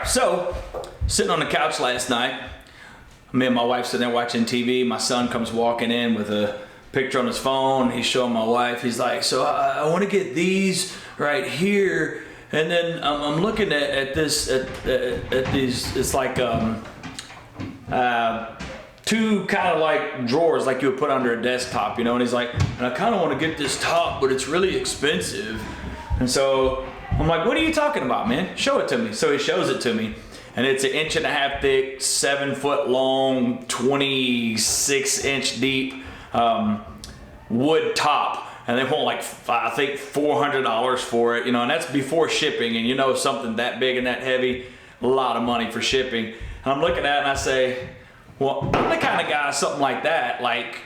so sitting on the couch last night, me and my wife sitting there watching TV. My son comes walking in with a picture on his phone. He's showing my wife. He's like, so I want to get these right here. And then I'm looking at these. It's like two kind of like drawers like you would put under a desktop, you know. And he's like, and I kind of want to get this top, but it's really expensive. And so I'm like, what are you talking about, man? Show it to me. So he shows it to me. And it's 1.5 inches thick, 7 foot long, 26 inch deep wood top. And they want like, I think $400 for it, you know, and that's before shipping. And you know, something that big and that heavy, a lot of money for shipping. And I'm looking at it and I say, well, I'm the kind of guy, something like that, like,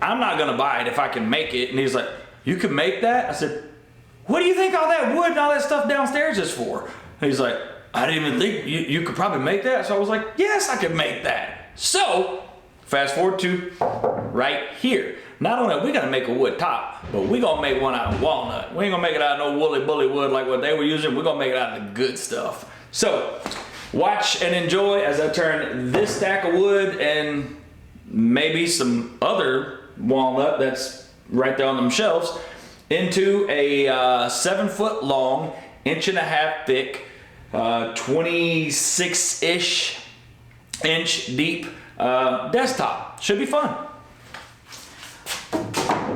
I'm not gonna buy it if I can make it. And he's like, you can make that? I said, what do you think all that wood and all that stuff downstairs is for? And he's like, I didn't even think you could probably make that. So I was like, yes, I could make that. So fast forward to right here. Not only are we gonna make a wood top, but we're gonna make one out of walnut. We ain't gonna make it out of no woolly bully wood like what they were using. We're gonna make it out of the good stuff. So watch and enjoy as I turn this stack of wood and maybe some other walnut that's right there on them shelves into a 7 foot long, 1.5 inch thick, 26-ish inch deep desktop. Should be fun.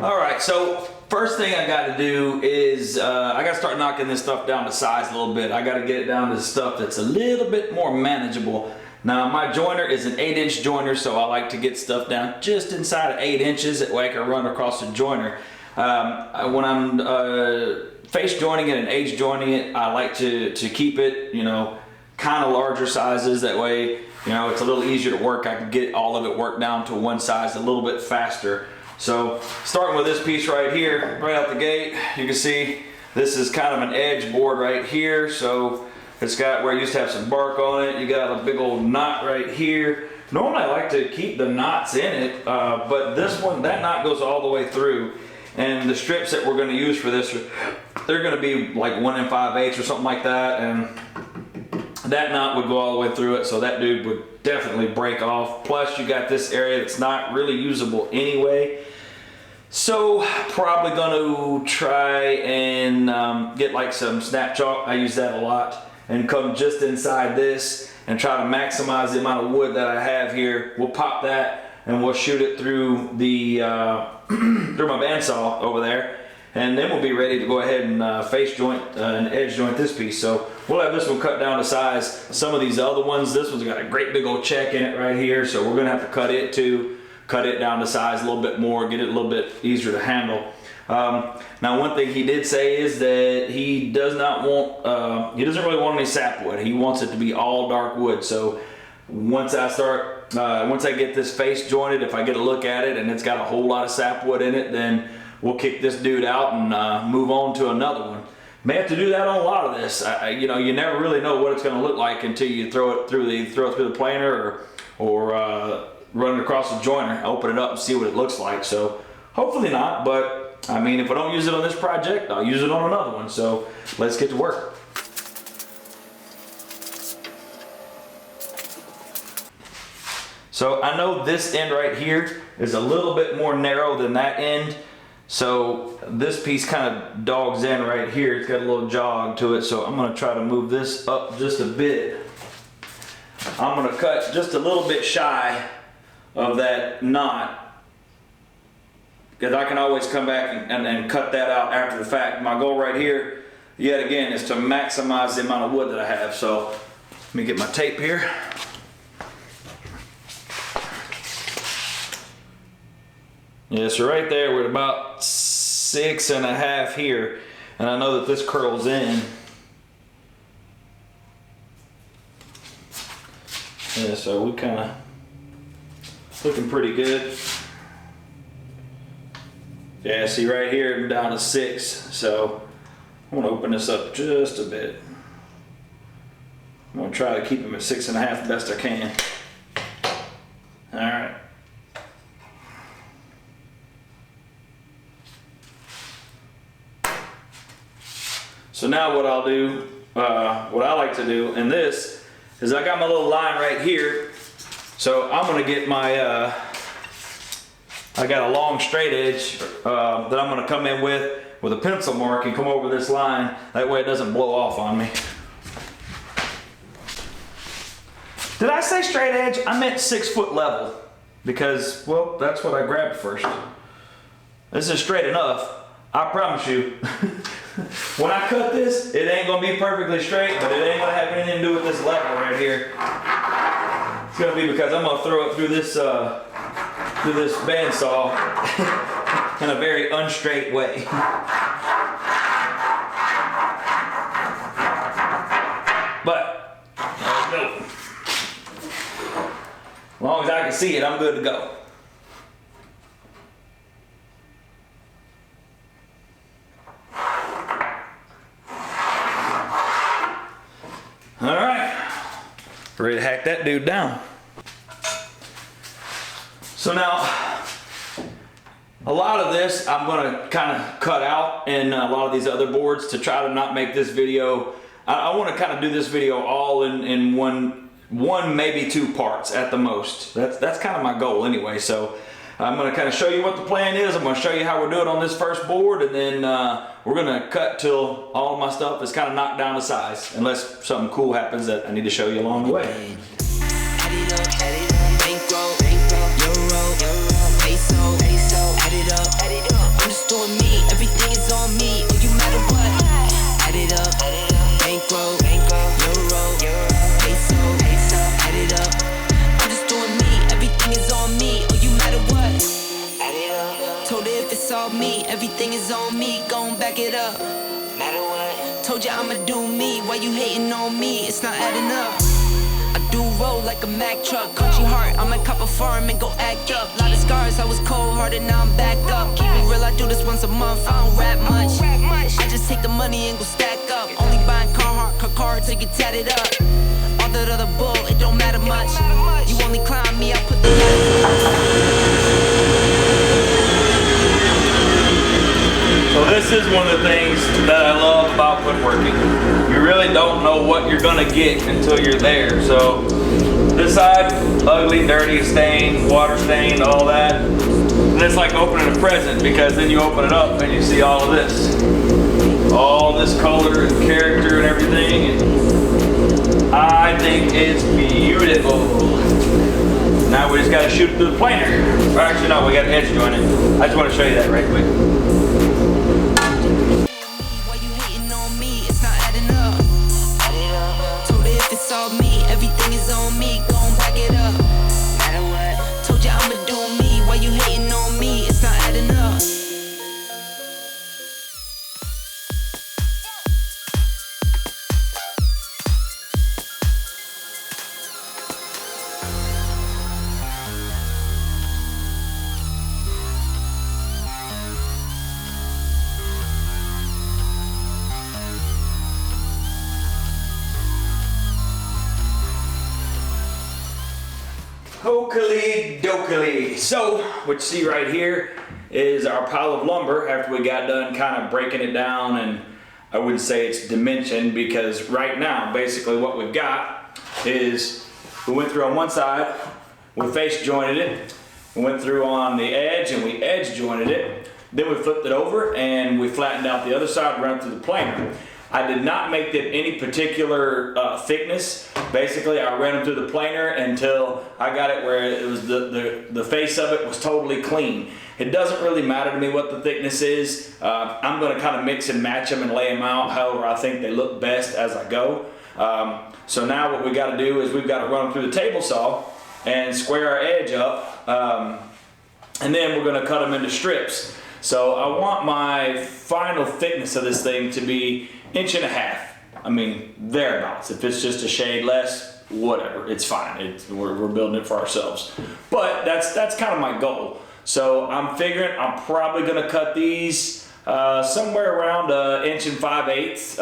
All right, so first thing I got to do is I got to start knocking this stuff down to size a little bit. I got to get it down to stuff that's a little bit more manageable. Now my joiner is an 8-inch joiner, so I like to get stuff down just inside of 8 inches. That way I can run across the joiner. When I'm face joining it and edge joining it, I like to keep it, you know, kind of larger sizes. That way, you know, it's a little easier to work. I can get all of it worked down to one size a little bit faster. So starting with this piece right here, right out the gate, you can see this is kind of an edge board right here. So it's got where it used to have some bark on it. You got a big old knot right here. Normally I like to keep the knots in it, but this one, that knot goes all the way through. And the strips that we're going to use for this, they're going to be like 1 5/8 or something like that. And that knot would go all the way through it, so that dude would definitely break off. Plus you got this area that's not really usable anyway. So probably going to try and get like some snap chalk. I use that a lot. And come just inside this and try to maximize the amount of wood that I have here. We'll pop that and we'll shoot it through the through my bandsaw over there, and then we'll be ready to go ahead and face joint and edge joint this piece. So we'll have this one cut down to size. Some of these other ones, this one's got a great big old check in it right here, so we're gonna have to cut it too, cut it down to size a little bit more, get it a little bit easier to handle. Now one thing he did say is that he does not want, he doesn't really want any sapwood. He wants it to be all dark wood. So once I get this face jointed, if I get a look at it and it's got a whole lot of sapwood in it, then we'll kick this dude out and move on to another one. May have to do that on a lot of this. You know, you never really know what it's going to look like until you throw it through the planer or run it across the joiner, open it up and see what it looks like. So hopefully not, but I mean, if I don't use it on this project, I'll use it on another one. So let's get to work. So I know this end right here is a little bit more narrow than that end. So this piece kind of dogs in right here. It's got a little jog to it. So I'm gonna try to move this up just a bit. I'm gonna cut just a little bit shy of that knot, because I can always come back and cut that out after the fact. My goal right here, yet again, is to maximize the amount of wood that I have. So let me get my tape here. Yeah, so right there we're at about 6.5 here, and I know that this curls in. Yeah, so we kind of looking pretty good. Yeah, see right here I'm down to 6, so I'm gonna open this up just a bit. I'm gonna try to keep them at 6.5 best I can. All right. So now what I'll do, what I like to do in this, is I got my little line right here. So I'm gonna get my, I got a long straight edge that I'm gonna come in with a pencil mark and come over this line. That way it doesn't blow off on me. Did I say straight edge? I meant 6 foot level because, well, that's what I grabbed first. This is straight enough. I promise you. When I cut this, it ain't gonna be perfectly straight, but it ain't gonna have anything to do with this level right here. It's gonna be because I'm gonna throw it through this bandsaw in a very unstraight way. But let's go. As long as I can see it, I'm good to go. All right, ready to hack that dude down. So now, a lot of this I'm gonna kind of cut out in a lot of these other boards to try to not make this video, I wanna kind of do this video all in one, maybe 2 parts at the most. That's kind of my goal anyway. So I'm gonna kind of show you what the plan is. I'm gonna show you how we're doing on this first board, and then we're gonna cut till all of my stuff is kind of knocked down to size, unless something cool happens that I need to show you along the way. Everything is on me, gon' back it up. Matter what? Told you I'ma do me, why you hating on me? It's not adding up. I do roll like a Mack truck, country heart, I might cop a farm and go act up. Lot of scars, I was cold-hearted, now I'm back up. Keep it real, I do this once a month, I don't rap much. I just take the money and go stack up. Only buying car till you get tatted up. All that other bull, it don't matter much. You only climb me, I put the So this is one of the things that I love about woodworking. You really don't know what you're gonna get until you're there. So this side, ugly, dirty, stained, water stained, all that. And it's like opening a present, because then you open it up and you see all of this. All this color and character and everything. And I think it's beautiful. Now we just gotta shoot it through the planer. Or actually no, we gotta edge joint it. I just wanna show you that right quick. Everything is on me, gon' back it up. Matter what? Told you I'ma do me, why you hating on me? It's not adding up. Okily dokily. So what you see right here is our pile of lumber after we got done kind of breaking it down, and I wouldn't say it's dimensioned, because right now basically what we've got is we went through on one side, we face jointed it, we went through on the edge and we edge jointed it, then we flipped it over and we flattened out the other side, run through the planer. I did not make it any particular thickness. Basically, I ran them through the planer until I got it where it was the face of it was totally clean. It doesn't really matter to me what the thickness is. I'm going to kind of mix and match them and lay them out however I think they look best as I go. So now what we got to do is we've got to run them through the table saw and square our edge up, and then we're going to cut them into strips. So I want my final thickness of this thing to be 1.5 inches. I mean, thereabouts. If it's just a shade less, whatever, it's fine. We're building it for ourselves. But that's kind of my goal. So I'm figuring I'm probably gonna cut these somewhere around 1 5/8.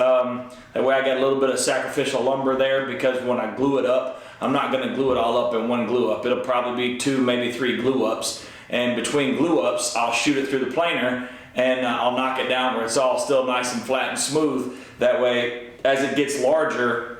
That way I got a little bit of sacrificial lumber there, because when I glue it up, I'm not gonna glue it all up in one glue up. It'll probably be 2, maybe 3 glue ups. And between glue ups, I'll shoot it through the planer and I'll knock it down where it's all still nice and flat and smooth. That way, as it gets larger,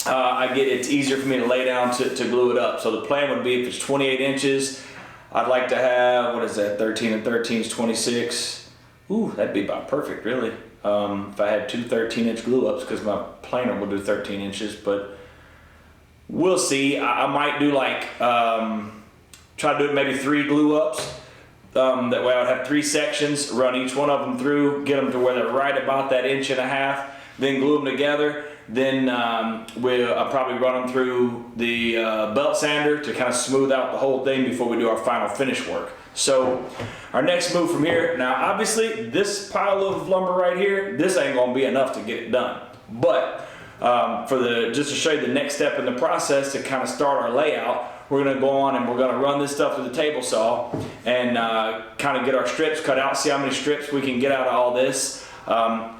it's easier for me to lay down to glue it up. So the plan would be if it's 28 inches, I'd like to have, what is that, 13 and 13 is 26. Ooh, that'd be about perfect, really. If I had two 13-inch glue ups, because my planer will do 13 inches, but we'll see. I might do like, try to do maybe 3 glue ups. That way I would have 3 sections, run each one of them through, get them to where they're right about that 1.5 inches, then glue them together. Then I'll probably run them through the belt sander to kind of smooth out the whole thing before we do our final finish work. So our next move from here, now obviously this pile of lumber right here, this ain't gonna be enough to get it done. But just to show you the next step in the process to kind of start our layout, we're gonna go on and we're gonna run this stuff to the table saw and kind of get our strips cut out, see how many strips we can get out of all this.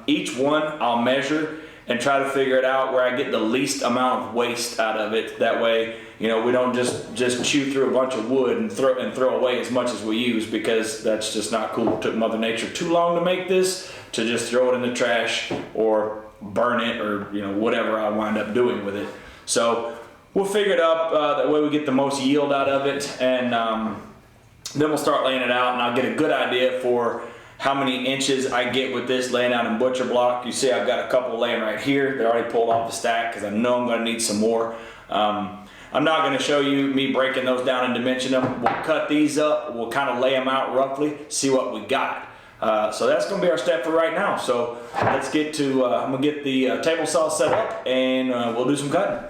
Each one I'll measure and try to figure it out where I get the least amount of waste out of it. That way, we don't just chew through a bunch of wood and throw away as much as we use, because that's just not cool. It took Mother Nature too long to make this to just throw it in the trash or burn it or whatever I wind up doing with it. So we'll figure it up that way we get the most yield out of it, and then we'll start laying it out, and I'll get a good idea for how many inches I get with this laying out in butcher block. You see I've got a couple laying right here. They're already pulled off the stack because I know I'm gonna need some more. I'm not gonna show you me breaking those down and dimension them. We'll cut these up, we'll kind of lay them out roughly, see what we got. So that's gonna be our step for right now. So let's get to, I'm gonna get the table saw set up and we'll do some cutting.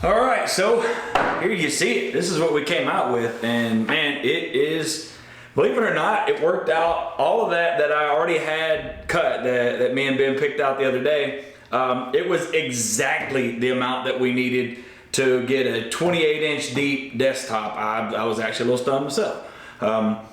All right, so here you see it. This is what we came out with, and man, it is, believe it or not, it worked out. All of that I already had cut, that me and Ben picked out the other day, it was exactly the amount that we needed to get a 28-inch deep desktop. I was actually a little stunned myself. I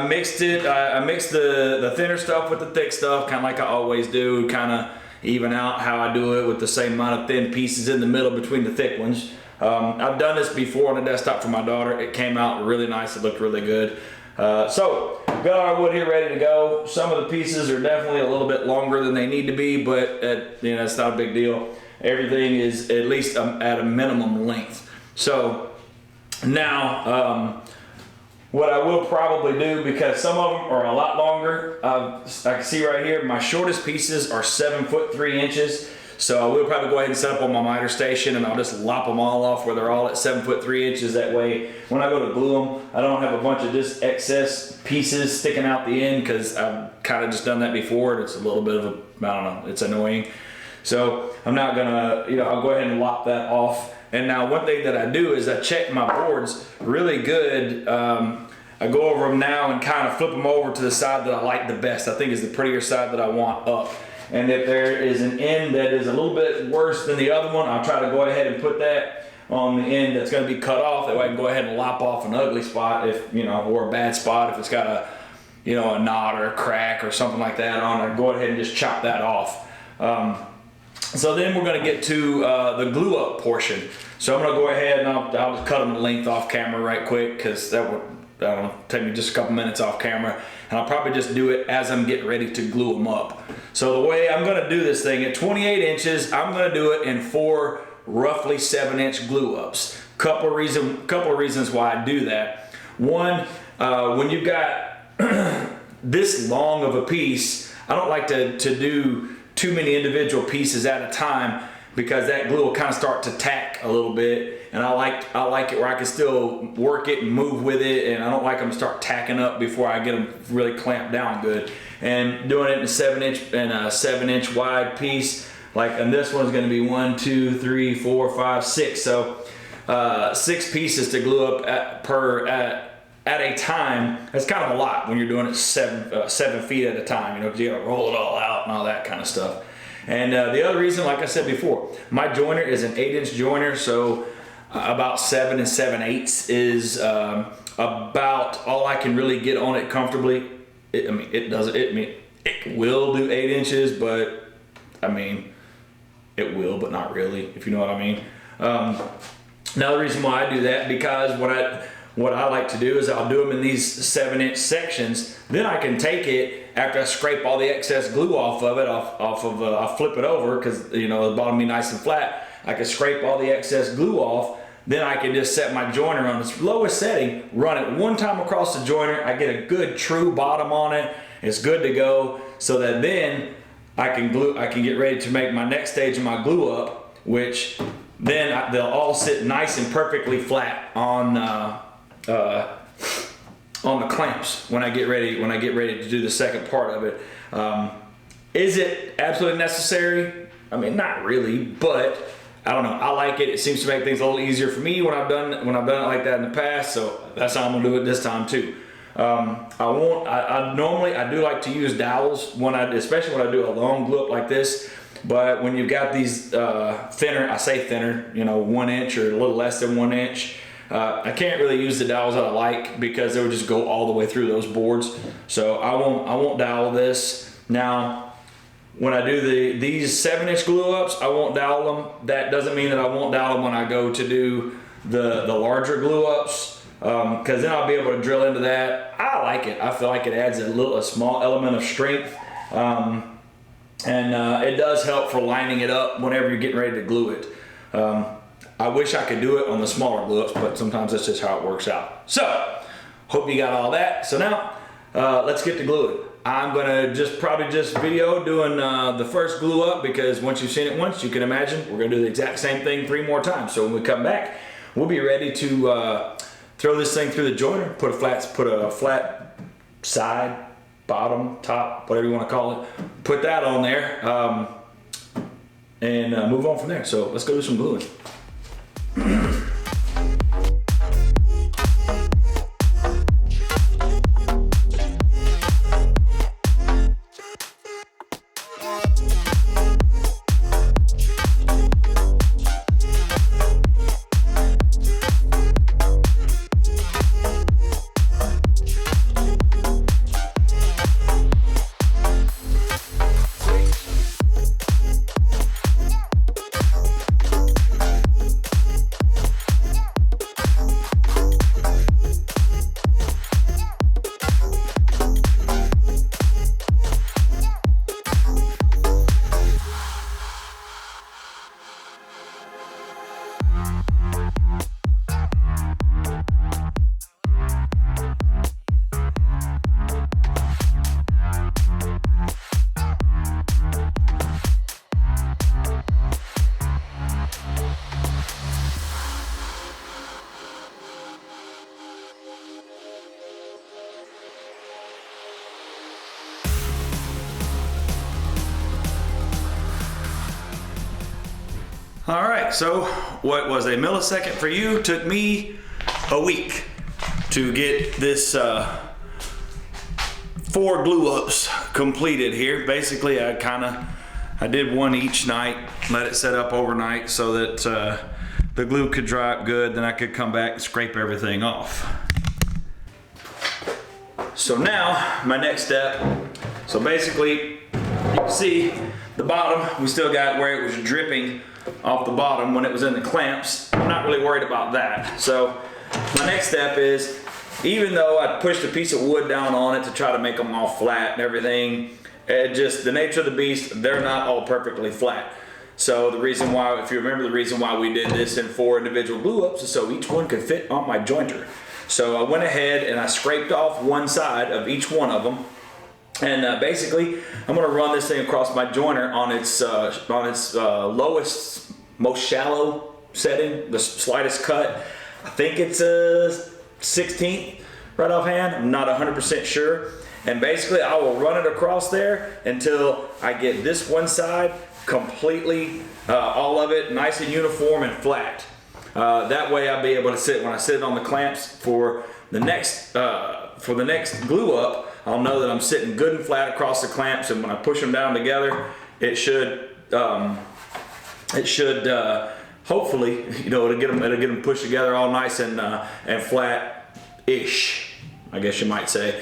mixed it. I mixed the thinner stuff with the thick stuff, kind of like I always do, kind of even out how I do it with the same amount of thin pieces in the middle between the thick ones. I've done this before on a desktop for my daughter. It came out really nice. It looked really good. So got our wood here ready to go. Some of the pieces are definitely a little bit longer than they need to be, but it's not a big deal. Everything is at least at a minimum length. So now what I will probably do, because some of them are a lot longer, I can see right here, my shortest pieces are 7 foot 3 inches. So I will probably go ahead and set up on my miter station, and I'll just lop them all off where they're all at 7 foot 3 inches. That way, when I go to glue them, I don't have a bunch of just excess pieces sticking out the end, because I've kind of just done that before. And it's a little bit of I don't know, it's annoying. So I'm not gonna, I'll go ahead and lop that off. And now one thing that I do is I check my boards really good. I go over them now and kind of flip them over to the side that I like the best. I think is the prettier side that I want up. And if there is an end that is a little bit worse than the other one, I'll try to go ahead and put that on the end that's going to be cut off. That way I can go ahead and lop off an ugly spot, or a bad spot if it's got a knot or a crack or something like that on it. Go ahead and just chop that off. So then we're going to get to the glue up portion. So I'm going to go ahead and I'll just cut them length off camera right quick, because that would take me just a couple minutes off camera, and I'll probably just do it as I'm getting ready to glue them up. So the way I'm going to do this thing at 28 inches, I'm going to do it in 4 roughly 7-inch glue ups. Couple of reasons why I do that. One, when you've got this long of a piece, I don't like to do too many individual pieces at a time, because that glue will kind of start to tack a little bit, and I like it where I can still work it and move with it, and I don't like them to start tacking up before I get them really clamped down good. And doing it in a 7-inch wide piece, and this one's going to be 1, 2, 3, 4, 5, 6. So 6 pieces to glue up at a time. That's kind of a lot when you're doing it 7 feet at a time. Because you got to roll it all out and all that kind of stuff. And the other reason, like I said before, my joiner is an 8-inch joiner, so about 7 7/8 is about all I can really get on it comfortably. it will do 8 inches, but I mean, it will, but not really, if you know what I mean. Now the reason why I do that, because what I like to do is I'll do them in these 7-inch sections. Then I can take it after I scrape all the excess glue off of it, I'll flip it over, because you know the bottom be nice and flat. I can scrape all the excess glue off. Then I can just set my joiner on its lowest setting, run it one time across the joiner. I get a good true bottom on it. It's good to go, so that then I can get ready to make my next stage of my glue up, which then they'll all sit nice and perfectly flat on the clamps when I get ready to do the second part of it. Is it absolutely necessary? I mean, not really, but I don't know. I like it. It seems to make things a little easier for me when I've done it like that in the past. So that's how I'm gonna do it this time too. Normally I do like to use dowels especially when I do a long glue up like this. But when you've got these thinner, I say thinner, 1 inch or a little less than 1 inch, I can't really use the dowels that I like, because they would just go all the way through those boards. So I won't dowel this. Now, when I do these 7-inch glue ups, I won't dowel them. That doesn't mean that I won't dowel them when I go to do the larger glue ups, because then I'll be able to drill into that. I like it. I feel like it adds a small element of strength, and it does help for lining it up whenever you're getting ready to glue it. I wish I could do it on the smaller glue ups, but sometimes that's just how it works out. So, hope you got all that. So now, let's get to gluing. I'm gonna probably just video doing the first glue up, because once you've seen it once, you can imagine we're gonna do the exact same thing 3 more times. So when we come back, we'll be ready to throw this thing through the joiner, put a flat side, bottom, top, whatever you want to call it, put that on there, and move on from there. So let's go do some gluing. All right, so what was a millisecond for you took me a week to get this 4 glue ups completed here. Basically, I did one each night, let it set up overnight so that the glue could dry up good, then I could come back and scrape everything off. So now, my next step, so basically, you can see the bottom, we still got where it was dripping off the bottom when it was in the clamps. I'm not really worried about that. So my next step is, even though I pushed a piece of wood down on it to try to make them all flat and everything, the nature of the beast, they're not all perfectly flat. So the reason why, if you remember, the reason why we did this in 4 individual glue ups is so each one could fit on my jointer. So I went ahead and I scraped off one side of each one of them. And basically, I'm going to run this thing across my joiner on its lowest, most shallow setting, the slightest cut. I think it's a 16th right offhand. I'm not 100% sure. And basically, I will run it across there until I get this one side completely, all of it nice and uniform and flat. That way, I'll be able to sit, when I sit on the clamps for the next glue up, I'll know that I'm sitting good and flat across the clamps, and when I push them down together, it should hopefully, it'll get them pushed together all nice and flat-ish, I guess you might say.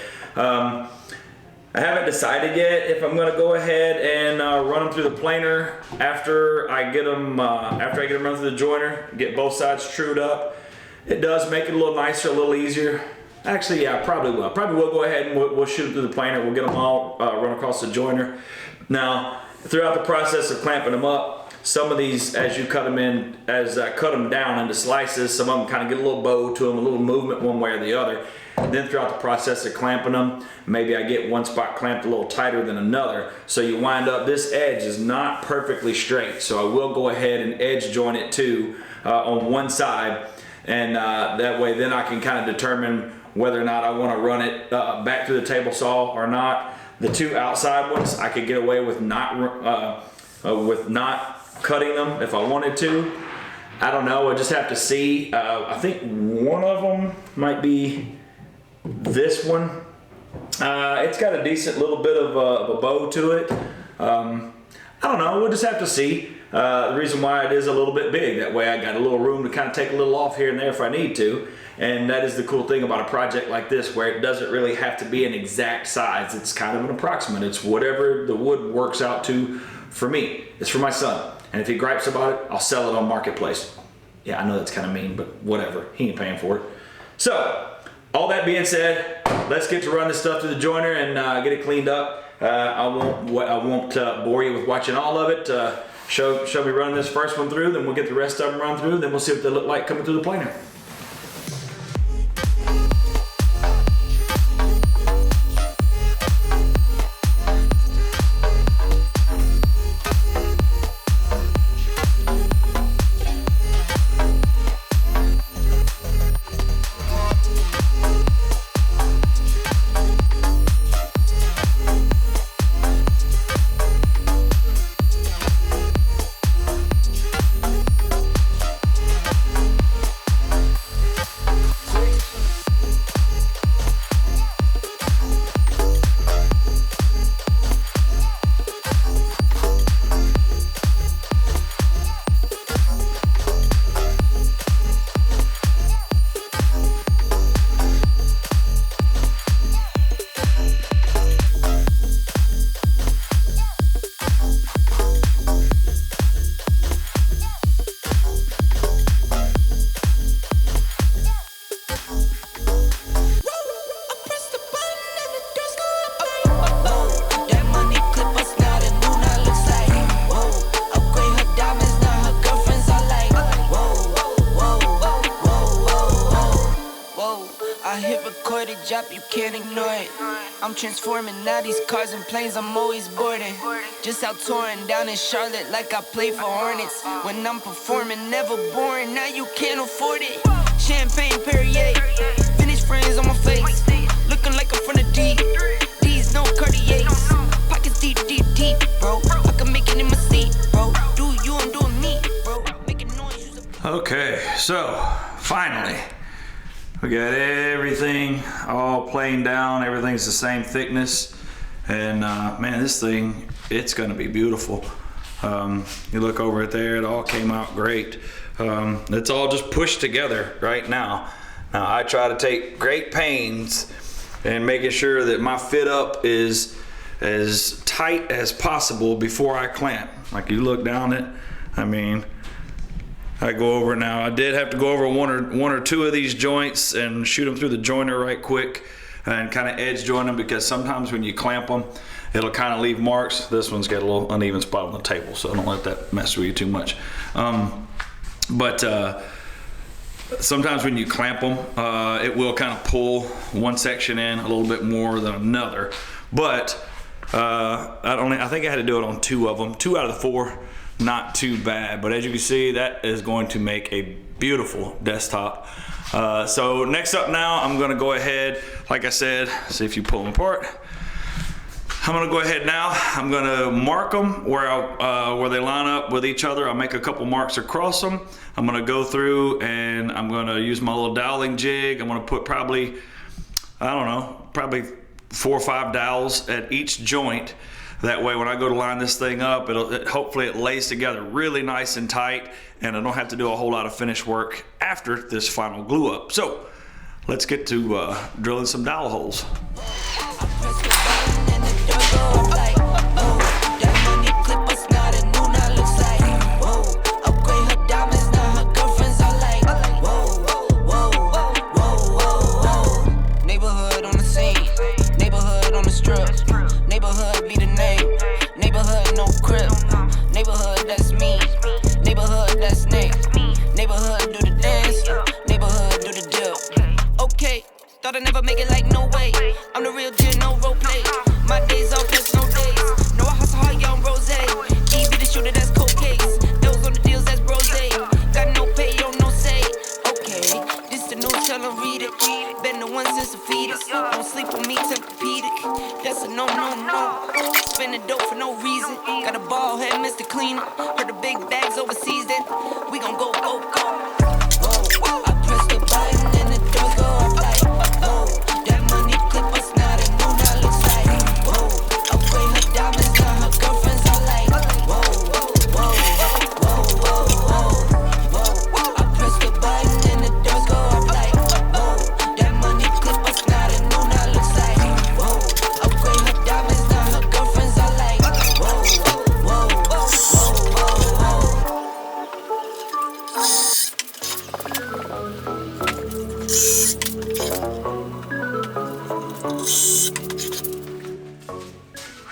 I haven't decided yet if I'm gonna go ahead and run them through the planer after I get them run through the joiner, get both sides trued up. It does make it a little nicer, a little easier. Actually, yeah, I probably will. Probably will go ahead and we'll shoot them through the planer. We'll get them all run across the joiner. Now, throughout the process of clamping them up, some of these, as you cut them in, as I cut them down into slices, some of them kind of get a little bow to them, a little movement one way or the other. And then throughout the process of clamping them, maybe I get one spot clamped a little tighter than another. So you wind up, this edge is not perfectly straight. So I will go ahead and edge joint it too on one side. And that way then I can kind of determine whether or not I want to run it back through the table saw or not. The two outside ones, I could get away with not cutting them if I wanted to. I don't know, I just have to see. I think one of them might be this one. It's got a decent little bit of a bow to it. I don't know, we'll just have to see. The reason why it is a little bit big, that way I got a little room to kind of take a little off here and there if I need to. And that is the cool thing about a project like this, where it doesn't really have to be an exact size. It's kind of an approximate. It's whatever the wood works out to for me. It's for my son. And if he gripes about it, I'll sell it on Marketplace. Yeah, I know that's kind of mean, but whatever. He ain't paying for it. So, all that being said, let's get to run this stuff through the joiner and get it cleaned up. I won't bore you with watching all of it. Show me running this first one through, then we'll get the rest of them run through, then we'll see what they look like coming through the planer. Drop, you can't ignore it. I'm transforming now these cars and planes, I'm always boarding. Just out touring down in Charlotte like I play for Hornets. When I'm performing, never boring, now you can't afford it. Champagne Perrier, vintage frames on my face, looking like I'm from the deep. These no Cartiers, pockets deep, deep, deep, bro. I can make it in my seat, bro. Do you, I'm doing me, bro. Making noise. Okay, so finally. We got everything all planed down, everything's the same thickness, and man, this thing, it's gonna be beautiful. You look over it there, it all came out great. It's all just pushed together right now. Now I try to take great pains in making sure that my fit up is as tight as possible before I clamp. Like you look down it, I mean, I go over now. I did have to go over one or two of these joints and shoot them through the joiner right quick and kind of edge join them, because sometimes when you clamp them, it'll kind of leave marks. This one's got a little uneven spot on the table, so don't let that mess with you too much. Sometimes when you clamp them, it will kind of pull one section in a little bit more than another. But I think I had to do it on 2 of them. 2 out of the 4. Not too bad, but as you can see, that is going to make a beautiful desktop. So next up now, I'm gonna go ahead, like I said, see if you pull them apart. I'm gonna go ahead now, I'm gonna mark them where they line up with each other. I'll make a couple marks across them. I'm gonna go through and I'm gonna use my little doweling jig. I'm gonna put probably, I don't know, probably 4 or 5 dowels at each joint. That way when I go to line this thing up, hopefully it lays together really nice and tight, and I don't have to do a whole lot of finish work after this final glue up. So let's get to drilling some dowel holes. I'm like, whoa. That money clip us not a new, now looks like, whoa. Upgrade her diamonds, now her girlfriends are like, whoa, whoa, whoa, whoa, whoa. Neighborhood on the scene, neighborhood on the strip, neighborhood be the name, neighborhood no crib, neighborhood that's me, neighborhood that's Nick, neighborhood do the dance, neighborhood do the dip. Okay, thought I'd never make it like no way. I'm the real deal, no role play. My days off, plus no days. No, I hustle hard, young rose. E be the shooter, that's cold case. Those on the deals, that's brose. Got no pay, yo, no say. Okay, this the news, tell them read it. Been the one since the fetus. Don't sleep on me, Tempur-Pedic. That's a no, no, no. Spending dope for no reason. Got a ball head, Mr. Cleaner. Heard the big bags overseas, then we gon' go, go, go. Whoa, I press the button and the doors go up like, whoa. That money clip us not a new, now looks like, whoa. Upgrade her diamonds, now her girlfriends are like, whoa, whoa, whoa, whoa, whoa. I press the button and the doors go up like, whoa. That money clip us not a new, now looks like, whoa. Upgrade her diamonds, now her girlfriends are like, whoa, whoa, whoa, whoa, whoa.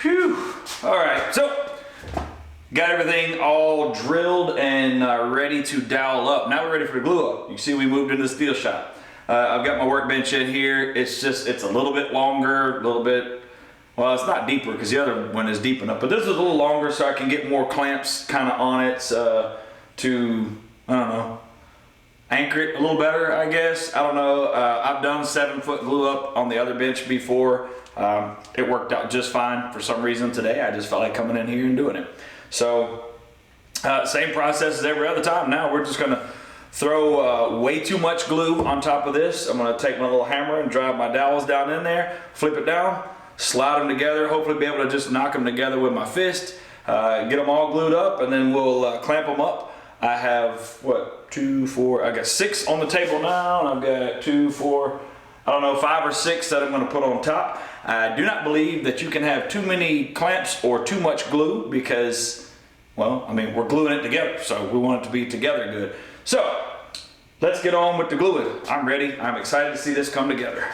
Phew. All right, so got everything all drilled and ready to dowel up. Now we're ready for the glue up. You can see we moved into the steel shop. I've got my workbench in here. It's a little bit longer, a little bit, well, it's not deeper because the other one is deep enough, but this is a little longer so I can get more clamps kind of on it to, I don't know, anchor it a little better, I guess. I don't know. I've done 7-foot glue up on the other bench before. It worked out just fine. For some reason today, I just felt like coming in here and doing it. So, same process as every other time. Now we're just gonna throw way too much glue on top of this. I'm gonna take my little hammer and drive my dowels down in there, flip it down, slide them together, hopefully be able to just knock them together with my fist, get them all glued up, and then we'll clamp them up. I have, what, 2, 4, I got 6 on the table now, and I've got 2, 4, I don't know, 5 or 6 that I'm gonna put on top. I do not believe that you can have too many clamps or too much glue because, well, I mean, we're gluing it together, so we want it to be together good. So, let's get on with the gluing. I'm ready, I'm excited to see this come together.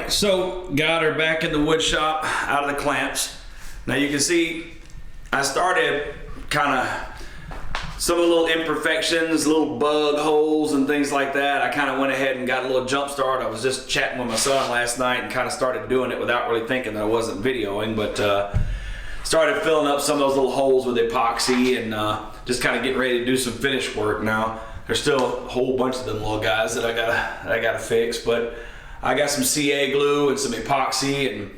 right, so got her back in the wood shop out of the clamps. Now you can see I started kind of some of the little imperfections, little bug holes and things like that. I kind of went ahead and got a little jump start. I was just chatting with my son last night and kind of started doing it without really thinking that I wasn't videoing, but started filling up some of those little holes with epoxy and just kind of getting ready to do some finish work. Now there's still a whole bunch of them little guys that I gotta fix, but I got some CA glue and some epoxy, and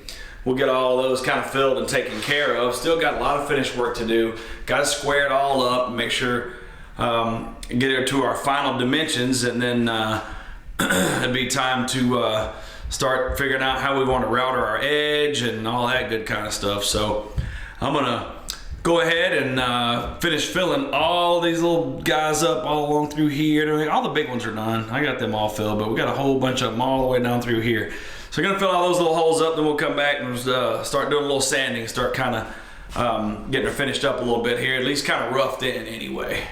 we'll get all those kind of filled and taken care of. Still got a lot of finish work to do. Got to square it all up and make sure get it to our final dimensions, and then it'll be time to start figuring out how we want to router our edge and all that good kind of stuff. So I'm gonna go ahead and finish filling all these little guys up all along through here. All the big ones are done. I got them all filled, but we got a whole bunch of them all the way down through here. So we're gonna fill all those little holes up, then we'll come back and start doing a little sanding, start kind of getting her finished up a little bit here, at least kind of roughed in anyway.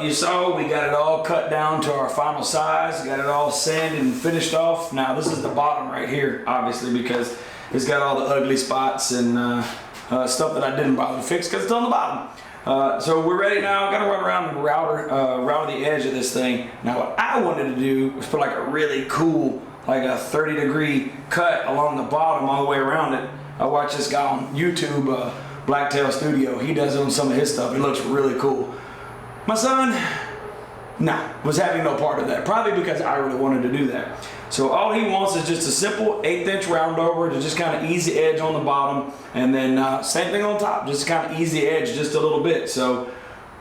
You saw we got it all cut down to our final size, got it all sanded and finished off. Now this is the bottom right here, obviously, because it's got all the ugly spots and stuff that I didn't bother to fix because it's on the bottom. So we're ready now. Got to run around and router the edge of this thing. Now what I wanted to do was put like a really cool, like a 30-degree cut along the bottom all the way around it. I watched this guy on YouTube, Blacktail Studio. He does it on some of his stuff. It looks really cool. My son, was having no part of that. Probably because I really wanted to do that. So all he wants is just a simple 1/8" round over to just kind of ease the edge on the bottom, and then same thing on top, just kind of ease the edge just a little bit. So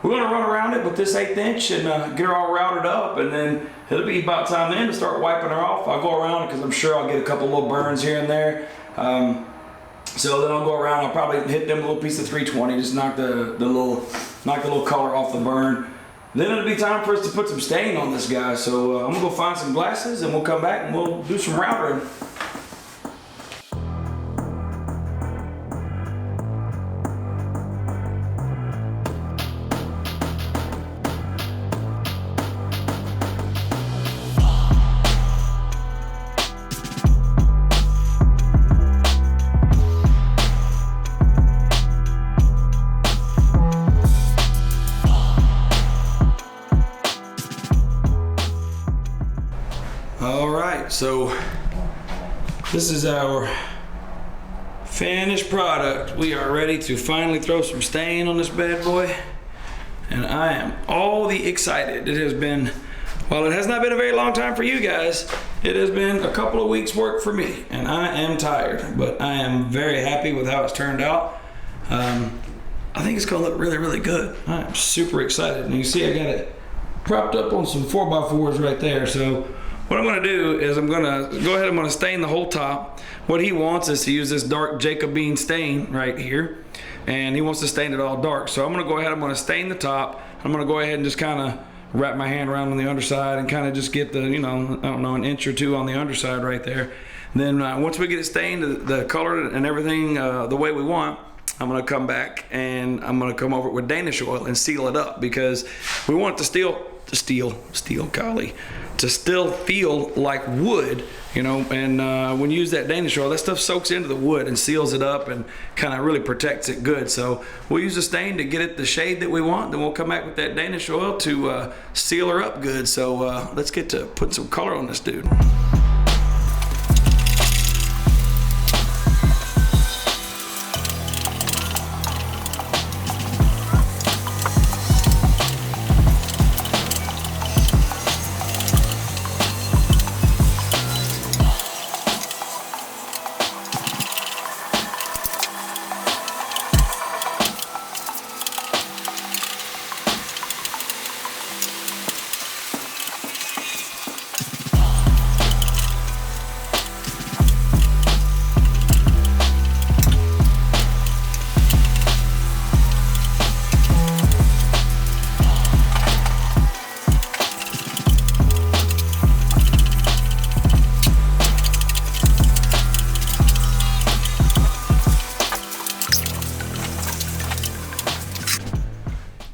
we're gonna run around it with this 1/8" and get her all routed up, and then it'll be about time then to start wiping her off. I'll go around because I'm sure I'll get a couple little burns here and there. So then I'll go around. I'll probably hit them a little piece of 320, just knock the little color off the burn. Then it'll be time for us to put some stain on this guy. So I'm gonna go find some glasses and we'll come back and we'll do some routering. right, so this is our finished product. We are ready to finally throw some stain on this bad boy, and I am all the excited. It has been, while it has not been a very long time for you guys, it has been a couple of weeks work for me, and I am tired, but I am very happy with how it's turned out. I think it's gonna look really, really good. I'm super excited. And you see I got it propped up on some 4x4s right there. So what I'm gonna do is I'm gonna go ahead, I'm gonna stain the whole top. What he wants is to use this dark Jacobine stain right here. And he wants to stain it all dark. So I'm gonna go ahead, I'm gonna stain the top. I'm gonna go ahead and just kinda wrap my hand around on the underside and kinda just get the, you know, I don't know, an inch or two on the underside right there. And then once we get it stained, the color and everything the way we want, I'm gonna come back and I'm gonna come over with Danish oil and seal it up, because we want it to still feel like wood, you know. And when you use that Danish oil, that stuff soaks into the wood and seals it up and kind of really protects it good. So we'll use the stain to get it the shade that we want, then we'll come back with that Danish oil to seal her up good. So let's get to put some color on this dude.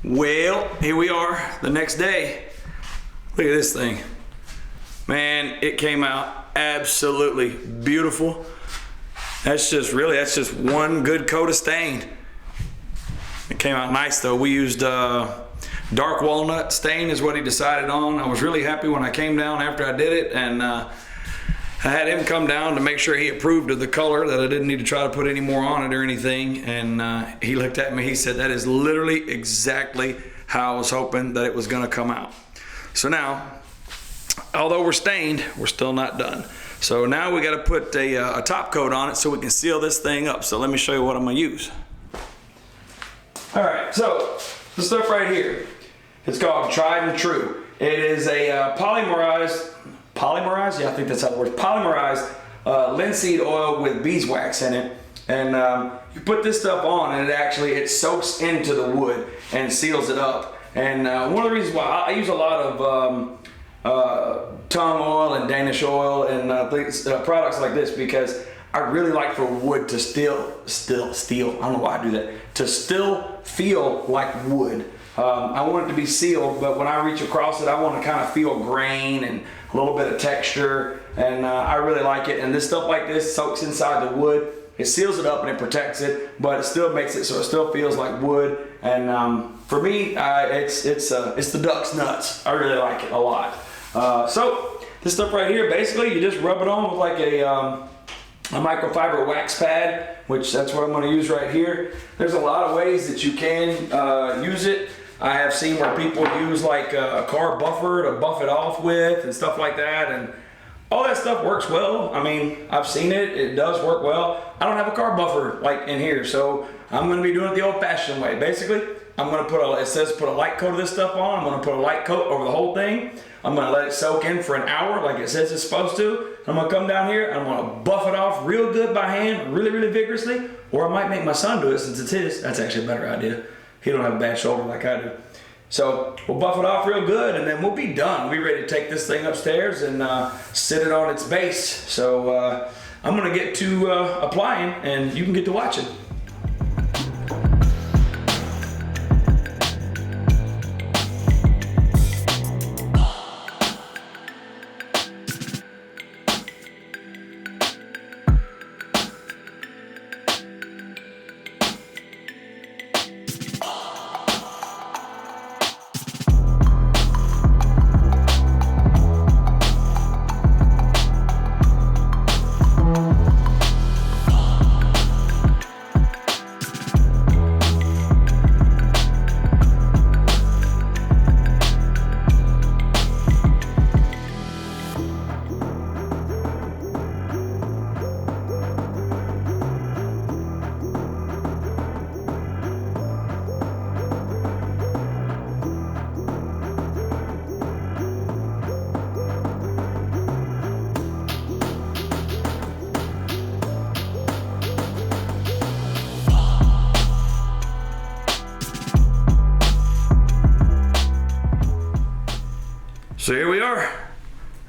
Well, here we are the next day. Look at this thing. Man, it came out absolutely beautiful. That's just one good coat of stain. It came out nice though. We used dark walnut stain is what he decided on. I was really happy when I came down after I did it, and I had him come down to make sure he approved of the color, that I didn't need to try to put any more on it or anything. And he looked at me, he said, that is literally exactly how I was hoping that it was gonna come out. So now, although we're stained, we're still not done. So now we gotta put a top coat on it so we can seal this thing up. So let me show you what I'm gonna use. All right, so the stuff right here, it's called Tried and True. It is a polymerized, yeah, I think that's how it works, polymerized linseed oil with beeswax in it. And you put this stuff on and it soaks into the wood and seals it up. And one of the reasons why I use a lot of tongue oil and Danish oil and products like this, because I really like for wood to still, I don't know why I do that, to still feel like wood. I want it to be sealed, but when I reach across it, I want to kind of feel grain and a little bit of texture, and I really like it. And this stuff like this soaks inside the wood. It seals it up and it protects it, but it still makes it so it still feels like wood. And for me, it's the duck's nuts. I really like it a lot. So this stuff right here, basically, you just rub it on with like a microfiber wax pad, which that's what I'm going to use right here. There's a lot of ways that you can use it. I have seen where people use like a car buffer to buff it off with and stuff like that, and all that stuff works well. I mean, I've seen it, it does work well. I don't have a car buffer like in here, so I'm going to be doing it the old-fashioned way. Basically, I'm going to put it says put a light coat of this stuff on. I'm going to put a light coat over the whole thing. I'm going to let it soak in for an hour like it says it's supposed to. I'm going to come down here and I'm going to buff it off real good by hand, really, really vigorously. Or I might make my son do it since it's his. That's actually a better idea. He don't have a bad shoulder like I do. So we'll buff it off real good and then we'll be done. We'll be ready to take this thing upstairs and sit it on its base. So I'm going to get to applying and you can get to watching. So here we are.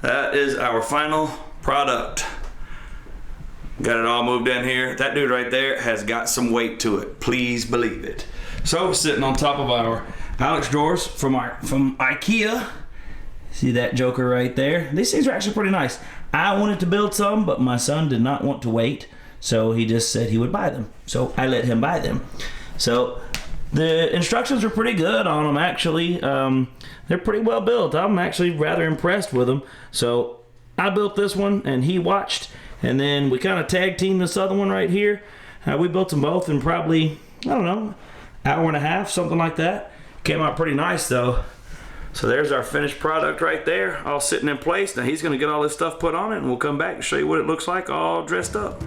That is our final product. Got it all moved in here. That dude right there has got some weight to it. Please believe it. So sitting on top of our Alex drawers from Ikea. See that joker right there? These things are actually pretty nice. I wanted to build some, but my son did not want to wait. So he just said he would buy them. So I let him buy them. So the instructions are pretty good on them actually. They're pretty well built. I'm actually rather impressed with them. So I built this one and he watched. And then we kind of tag teamed this other one right here. We built them both in probably, I don't know, hour and a half, something like that. Came out pretty nice though. So there's our finished product right there, all sitting in place. Now he's gonna get all this stuff put on it and we'll come back and show you what it looks like all dressed up.